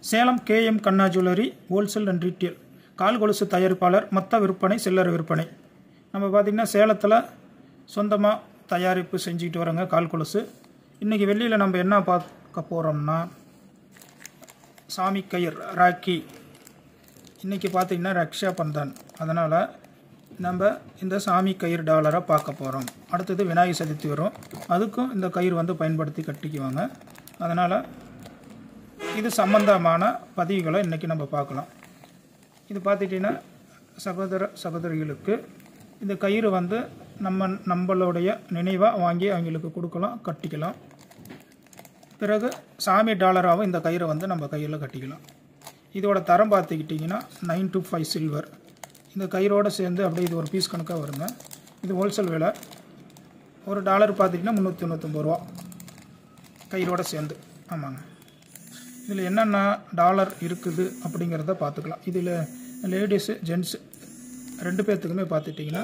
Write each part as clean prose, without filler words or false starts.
Salem KM Kanna jewellery wholesale and retail கால் கொலுசு தயாரிப்பாளர், மொத்த விற்பனை, சில்லறை விற்பனை. நம்ம பார்த்திங்கன்னா சேலத்தில் சொந்தமாக தயாரிப்பு செஞ்சுக்கிட்டு வரோங்க கால் கொலுசு. இன்றைக்கி வெள்ளியில் நம்ம என்ன பார்க்க போகிறோம்னா சாமி கயிறு ராக்கி. இன்றைக்கி பார்த்திங்கன்னா ரக்ஷா பந்தன், அதனால் நம்ம இந்த சாமி கயிறு டாலரை பார்க்க போகிறோம். அடுத்தது விநாயகர் சதுர்த்தி வரும், அதுக்கும் இந்த கயிறு பயன்படுத்தி கட்டிக்குவாங்க. அதனால் இது சம்பந்தமான பதிவுகளை இன்றைக்கி நம்ம பார்க்கலாம். இது பார்த்துட்டிங்கன்னா சகோதர சகோதரிகளுக்கு இந்த கயிறு நம்மளுடைய நினைவாக வாங்கி அவங்களுக்கு கொடுக்கலாம், கட்டிக்கலாம். பிறகு சாமி டாலராகவும் இந்த கயிறை நம்ம கையில் கட்டிக்கலாம். இதோட தரம் பார்த்துக்கிட்டிங்கன்னா 925 சில்வர். இந்த கயிறோடு சேர்ந்து அப்படியே இது ஒரு பீஸ் கணக்காக வருங்க. இது ஹோல்சேல் விலை. ஒரு டாலர் பார்த்திங்கன்னா 399 ரூபா கயிறோடு சேர்ந்து. ஆமாங்க. இதில் என்னென்ன டாலர் இருக்குது அப்படிங்கிறத பார்த்துக்கலாம். இதில் லேடிஸு ஜென்ட்ஸு 2 பேர்த்துக்குமே பார்த்துட்டிங்கன்னா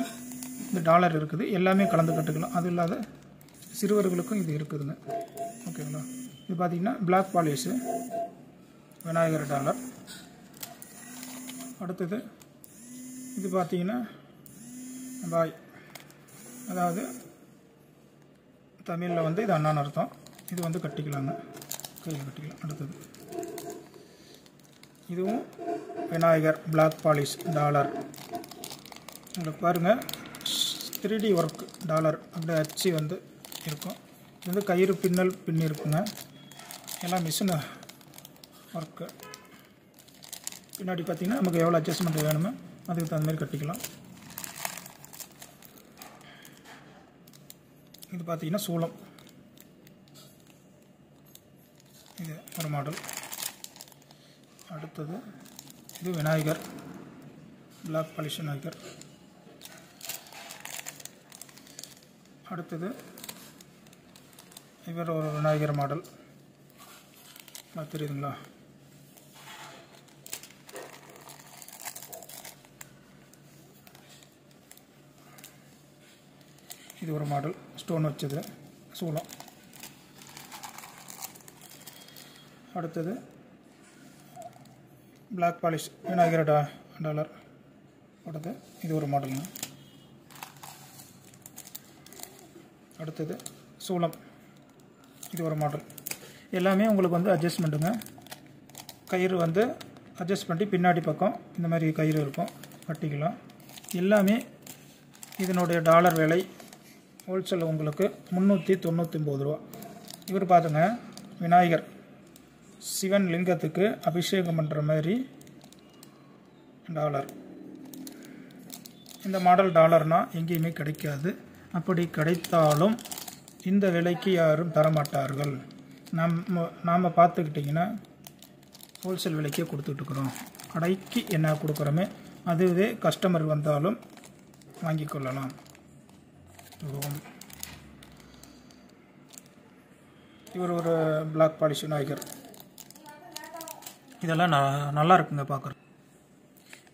இந்த டாலர் இருக்குது. எல்லாமே கலந்து கட்டுக்கலாம். அது இல்லாத சிறுவர்களுக்கும் இது இருக்குதுங்க. ஓகேங்களா. இது பார்த்திங்கன்னா பிளாக் பாலிஷு விநாயகர் டாலர். அடுத்தது இது பார்த்திங்கன்னா பாய், அதாவது தமிழில் இது அண்ணான்னு அர்த்தம். இது கட்டிக்கலாங்க, கையில் கட்டிக்கலாம். அடுத்தது இதுவும் விநாயகர் பிளாக் பாலிஷ் டாலர். உங்களுக்கு பாருங்கள் 3D ஒர்க் டாலர் அப்படியே அச்சு இருக்கும். இது கயிறு பின்னல் பின்னி இருக்குங்க. எல்லாம் மிஷின் ஒர்க்கு. பின்னாடி பார்த்திங்கன்னா நமக்கு எவ்வளோ அட்ஜஸ்ட்மெண்ட் வேணுமோ அதுக்கு தகுந்த மாதிரி கட்டிக்கலாம். இது பார்த்திங்கன்னா சூளம். இது ஒரு மாடல். அடுத்தது இது விநாயகர் பிளாக் பாலிஷ் விநாயகர். அடுத்தது இவர் ஒரு விநாயகர் மாடல் தெரியுதுங்களா. இது ஒரு மாடல் ஸ்டோன் வச்சது சூளம். அடுத்தது பிளாக் பாலிஷ் விநாயகர் டாலர். அடுத்து இது ஒரு மாடலுங்க. அடுத்தது சூளம். இது ஒரு மாடல். எல்லாமே உங்களுக்கு அட்ஜஸ்ட்மெண்ட்டுங்க. கயிறு அட்ஜஸ்ட் பண்ணி பின்னாடி பக்கம் இந்த மாதிரி கயிறு இருக்கும், கட்டிக்கலாம். எல்லாமே இதனுடைய டாலர் விலை ஹோல்சேல் உங்களுக்கு 399 ரூபா. இவர் பார்த்துங்க விநாயகர் சிவன் லிங்கத்துக்கு அபிஷேகம் பண்ணுற மாதிரி டாலர். இந்த மாடல் டாலர்னால் எங்கேயுமே கிடைக்காது. அப்படி கிடைத்தாலும் இந்த விலைக்கு யாரும் தரமாட்டார்கள். நாம் பார்த்துக்கிட்டிங்கன்னா ஹோல்சேல் விலைக்கே கொடுத்துட்ருக்குறோம். கடைக்கு என்ன கொடுக்குறோமே அதுவே கஸ்டமர் வந்தாலும் வாங்கி கொள்ளலாம். இவர் ஒரு பிளாக் பாலிஷ் விநாயகர். இதெல்லாம் நல்லா இருக்குங்க பார்க்குறது.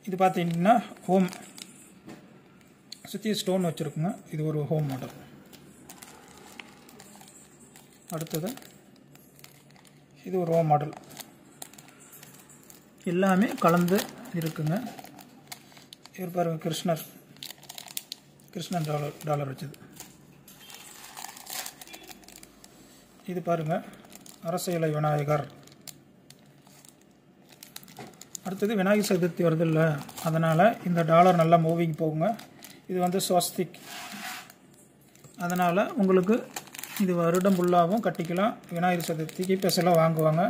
இது பார்த்தீங்கன்னா ஹோம் சுற்றி ஸ்டோன் வச்சுருக்குங்க. இது ஒரு ஹோம் மாடல். அடுத்தது இது ஒரு ஹோம் மாடல். எல்லாமே கலந்து இருக்குங்க. இவர் பாருங்கள் கிருஷ்ணன் டாலர் வச்சது. இது பாருங்கள் அரச இலை விநாயகர். அடுத்தது விநாயகர் சதுர்த்தி வருது இல்லை, அதனால் இந்த டாலர் நல்லா மூவிங் போகுங்க. இது ஸ்வஸ்திக், அதனால் உங்களுக்கு இது வருடம் ஃபுல்லாகவும் கட்டிக்கலாம். விநாயகர் சதுர்த்திக்கு ஸ்பெஷலாக வாங்குவாங்க.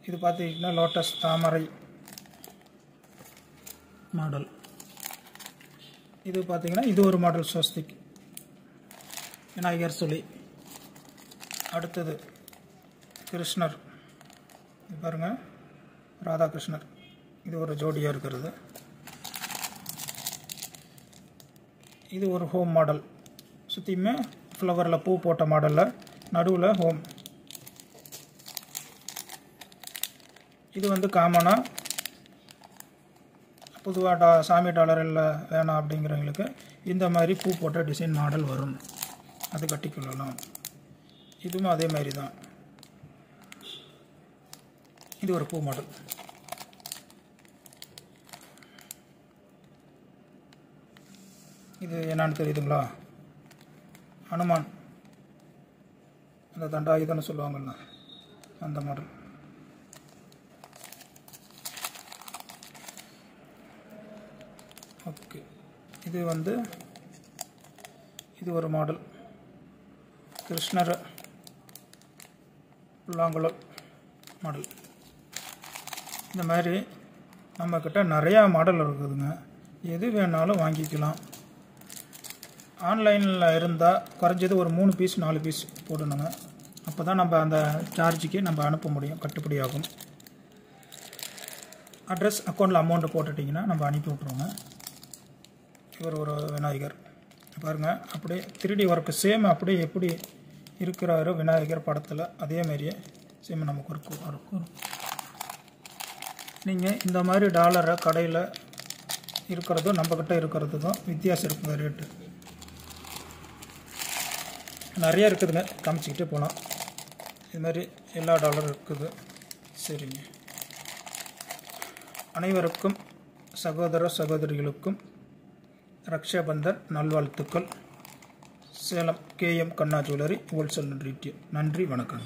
இது பார்த்திங்கன்னா லோட்டஸ் தாமரை மாடல். இது பார்த்திங்கன்னா இது ஒரு மாடல் ஸ்வஸ்திக் விநாயகர் சொல்லி. அடுத்தது கிருஷ்ணர். இது பாருங்கள் ராதாகிருஷ்ணர். இது ஒரு ஜோடியாக இருக்கிறது. இது ஒரு ஹோம் மாடல். சுற்றியுமே ஃப்ளவரில் பூ போட்ட மாடலில் நடுவில் ஹோம். இது காமனாக பொதுவாக சாமி டாலர் இல்லை வேணாம் அப்படிங்கிறவங்களுக்கு இந்த மாதிரி பூ போட்ட டிசைன் மாடல் வரும், அது கட்டிக்கொள்ளலாம். இதுவும் அதே மாதிரி தான். இது ஒரு பூ மாடல். இது என்னன்னு தெரியுதுங்களா? ஹனுமான் அந்த தண்டாயுதம்னு சொல்லுவாங்கல்ல, அந்த மாடல். ஓகே, இது வந்து இது ஒரு மாடல். கிருஷ்ணர் புல்லாங்குழல் மாடல். இந்த மாதிரி நம்மக்கிட்ட நிறையா மாடல் இருக்குதுங்க. எது வேணாலும் வாங்கிக்கலாம். ஆன்லைனில் இருந்தால் குறைஞ்சது ஒரு 3 பீஸ் 4 பீஸ் போடணுங்க. அப்போ தான் நம்ம அந்த சார்ஜுக்கு நம்ம அனுப்ப முடியும், கட்டுப்படியாகும். அட்ரஸ் அக்கௌண்ட்டில் அமௌண்ட்டு போட்டுட்டிங்கன்னா நம்ம அனுப்பி விட்ருவோங்க. இவர் ஒரு விநாயகர் பாருங்கள், அப்படியே 3D ஒர்க்கு சேம் அப்படியே எப்படி இருக்கிறாரோ விநாயகர் படத்தில் அதேமாரியே சேம் நமக்கு இருக்கும். நீங்கள் இந்த மாதிரி டாலரை கடையில் இருக்கிறதும் நம்மக்கிட்ட இருக்கிறதுக்கும் வித்தியாசம் இருக்குங்க. ரேட்டு நிறையா இருக்குதுங்க, காமிச்சிக்கிட்டே போகலாம். இது மாதிரி எல்லா டாலரும் இருக்குது. சரிங்க, அனைவருக்கும் சகோதர சகோதரிகளுக்கும் ரக்ஷாபந்தன் நல்வாழ்த்துக்கள். Salem KM Kanna jewellery wholesale and retail. நன்றி, வணக்கம்.